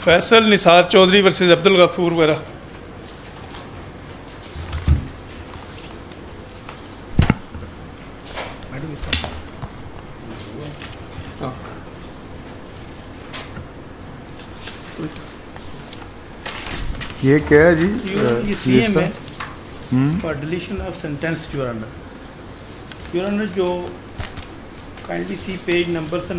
Faisal Nisar Chaudhary versus Abdul Gafoor वगैरह। ये क्या है जी? ये सीएम है for deletion of sentence your honour जो kindly see page number sir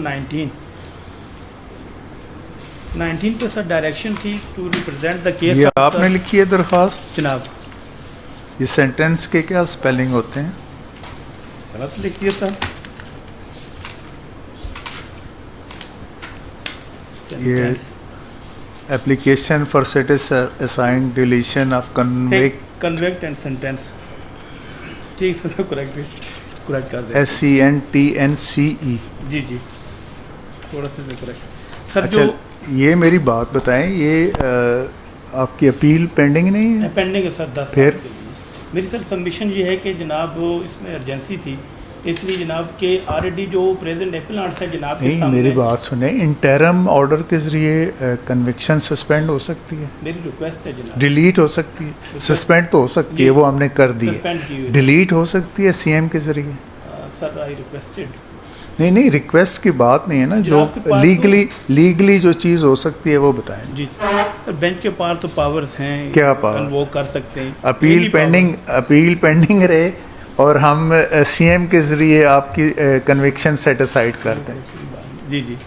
19 पे सर डायरेक्शन थी टू रिप्रेजेंट द केस। ये आपने लिखी है दरख्वास्त जनाब? ये सेंटेंस के क्या स्पेलिंग होते हैं? गलत लिखिए सर। ये application for satis assign deletion of convect and sentence. ठीक सर, करेक्ट कर दे। SENTNCE। जी जी, थोड़ा सा करेक्ट सर। अच्छा, जो ये मेरी बात बताएं, ये आपकी अपील पेंडिंग नहीं है? पेंडिंग है सर 10 फिर साल के लिए। मेरी सर सबमिशन ये है कि जनाब इसमें अर्जेंसी थी, इसलिए जनाब के ऑलरेडी जो प्रेजेंट एप्लांट्स हैं जनाब के नहीं, सामने। मेरी बात सुने, इंटरम ऑर्डर के जरिए कन्विक्शन सस्पेंड हो सकती है, मेरी रिक्वेस्ट है जनाब। डिलीट हो सकती है, सस्पेंड तो हो सकती है, वो हमने कर दी सस्पेंड की है, हुई डिलीट हो सकती है सीएम के जरिए। Sir I requested. नहीं, रिक्वेस्ट की बात नहीं है ना, जो आपके पास लीगली जो चीज़ हो सकती है वो बताएं। जी सर, बेंच के पास तो पावर्स हैं, क्या पावर? वो कर सकते हैं। अपील पेंडिंग रहे और हम सीएम के जरिए आपकी कन्विक्शन सेटिसाइड करते हैं। जी जी,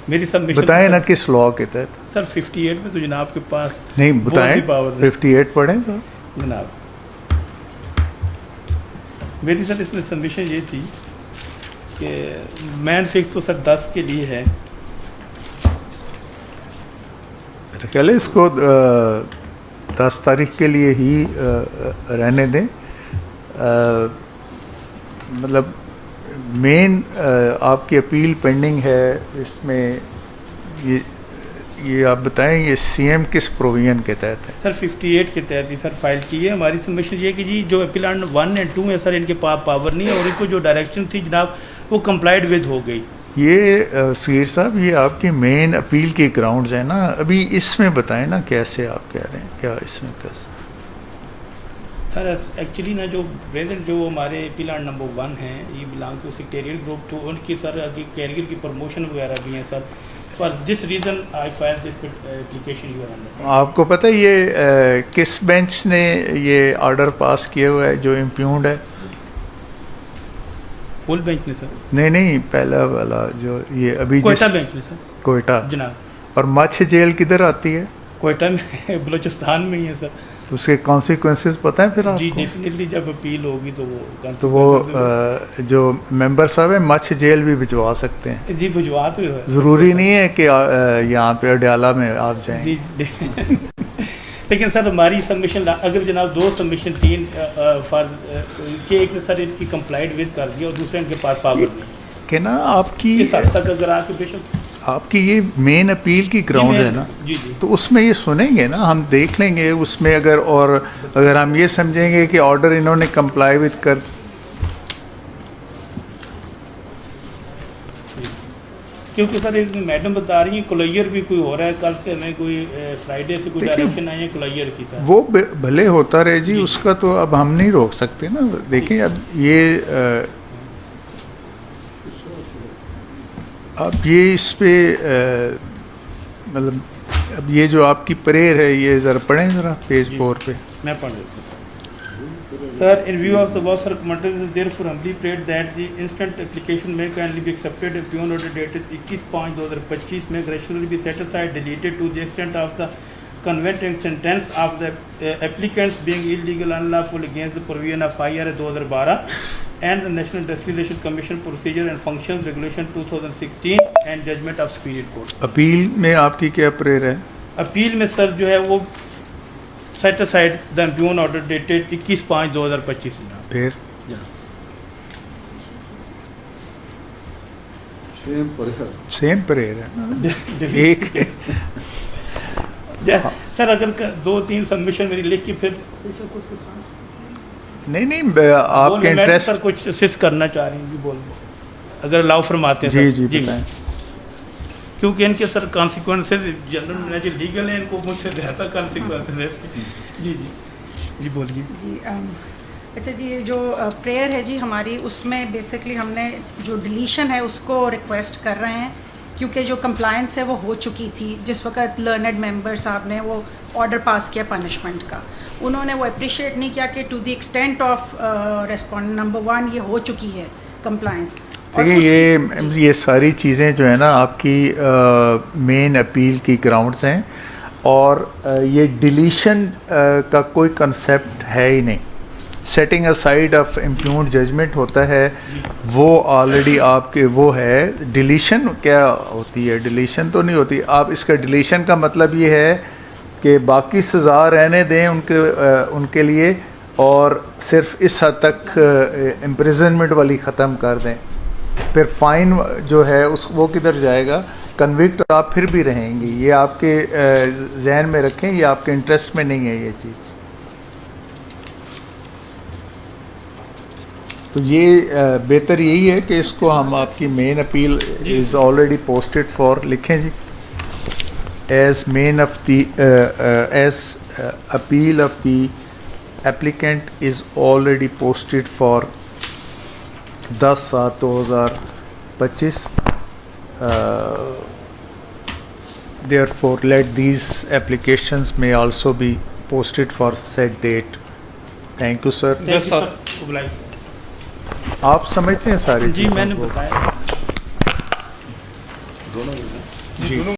मेरी सबमिशन बताएं ना किस लॉ के तहत? सर 58 में तो जनाब के पास नहीं बताएं, 58 पढ़ें सर जनाब। मेरी सर इसमें सबमिशन ये थी कि मैन फिक्स तो सर 10 के लिए है। चले इसको 10 तारीख के लिए ही रहने दें। मतलब मेन आपकी अपील पेंडिंग है, इसमें ये आप बताएं, ये सीएम किस प्रोविजन के तहत है? सर 58 के तहत ही सर फाइल की है। हमारी सबमिशन ये है कि जी जो अपीलांट 1 एंड 2 है सर, इनके पास पावर नहीं है और इनको जो डायरेक्शन थी जनाब वो कंप्लाइड विद हो गई। ये सगीर साहब, ये आपकी मेन अपील के ग्राउंड्स हैं ना, अभी इसमें बताएं ना कैसे आप कह रहे हैं, क्या इसमें कैसे? सर एक्चुअली ना जो प्रेजेंट जो हमारे अपीलांट नंबर 1 हैं, ये बिलोंग टू सेक्रेटरिएट ग्रुप, तो उनकी सर आगे कैरियर की प्रमोशन वगैरह भी हैं sir. For this reason I file this application your honour. आपको पता है ये किस बेंच ने ये ऑर्डर पास किया हुआ है जो इम्प्यून्ड है? फुल बेंच ने सर? नहीं, पहला वाला जो ये अभी कोयटा बेंच ने सर। कोयटा जनाब। और मच्छ जेल किधर आती है? कोयटा में, बलूचिस्तान में ही है सर। तो उसके कॉन्सिक्वेंसेस पता है फिर आपको? जी डेफिनेटली, जब अपील होगी तो वो जो मेंबर साहब है मच्छ जेल भी भिजवा सकते हैं। जी भिजवा तो है, ज़रूरी नहीं है कि यहाँ पे अडयाला में आप जाएं। जी लेकिन सर हमारी सबमिशन अगर जनाब 2 सबमिशन 3 फॉर के एक सर इनकी कंप्लाइड विद कर दिया और दूसरे इनके पास पावर नहीं कि ना आपकी इस हद तक अगर आके बेशक आपकी ये मेन अपील की ग्राउंड है ना, जी जी, तो उसमें ये सुनेंगे ना, हम देख लेंगे उसमें अगर हम ये समझेंगे कि ऑर्डर इन्होंने कंप्लाई विद कर, क्योंकि सर एक मैडम बता रही हैं कोलैयर भी कोई हो रहा है, कल से हमें कोई फ्राइडे से कोई डायरेक्शन आई है कोलैयर की सर। वो भले होता रहे जी, उसका तो अब हम नहीं रोक सकते ना। देखिए अब ये इस पे मतलब अब ये जो आपकी प्रेयर है, ये ज़रा पढ़ें ज़रा पेज 4 पे। मैं पढ़ देता हूँ sir. In view of the above circumstances therefore humbly prayed that the instant application may kindly be accepted beyond order dated 21/5/2025 may graciously be set aside deleted to the extent of the convicting sentence of the applicants being illegal unlawful against the provision of IRA 2012 and the National Industrial Relations Commission Procedure and Functions Regulation 2016 and Judgment of Superior Court। Appeal में आपकी क्या prayer है? Appeal में sir जो है वो set aside the impugn order dated 21/5/2025। फिर same prayer है एक सर अगर 2-3 सबमिशन मेरी लिख के फिर नहीं आपके इंटरेस्ट सर कुछ असिस्ट करना चाह रही हैं जी, बोल अगर अलाउ फरमाते हैं जी सर। जी बताएं। क्योंकि इनके sir consequences general manager legal है, इनको मुझसे ज़्यादा कॉन्सिक्वेंसेज है इसके। जी जी जी बोलिए जी अच्छा जी, ये जो प्रेयर है जी हमारी, उसमें बेसिकली हमने जो डिलीशन है उसको रिक्वेस्ट कर रहे हैं, क्योंकि जो कंप्लायंस है वो हो चुकी थी जिस वक्त लर्नड मेंबर साहब ने वो ऑर्डर पास किया पनिशमेंट का। उन्होंने वो अप्रिशिएट नहीं किया कि to the extent of respondent number 1 ये हो चुकी है कंप्लायंस। देखिए ये सारी चीज़ें जो है ना आपकी मेन अपील की ग्राउंड्स हैं, और ये डिलीशन का कोई कंसेप्ट है ही नहीं। Setting aside of impugned judgement होता है, वो ऑलरेडी आपके वो है। डिलीशन क्या होती है? डिलीशन तो नहीं होती। आप इसका डिलीशन का मतलब ये है कि बाकी सज़ा रहने दें उनके लिए, और सिर्फ इस हद तक इम्प्रिजनमेंट वाली ख़त्म कर दें। फिर फ़ाइन जो है वो किधर जाएगा? कन्विक्ट आप फिर भी रहेंगे। ये आपके जहन में रखें, ये आपके इंटरेस्ट में नहीं है ये चीज़। तो ये बेहतर यही है कि इसको हम आपकी main appeal is already posted for, लिखें जी, as main of the as appeal of the applicant is already posted for 10/7/2025. Therefore, let these applications may also be posted for said date. Thank you, sir. Yes, sir. आप समझते हैं सारी जी चीज़ों मैंने को? बताया जी।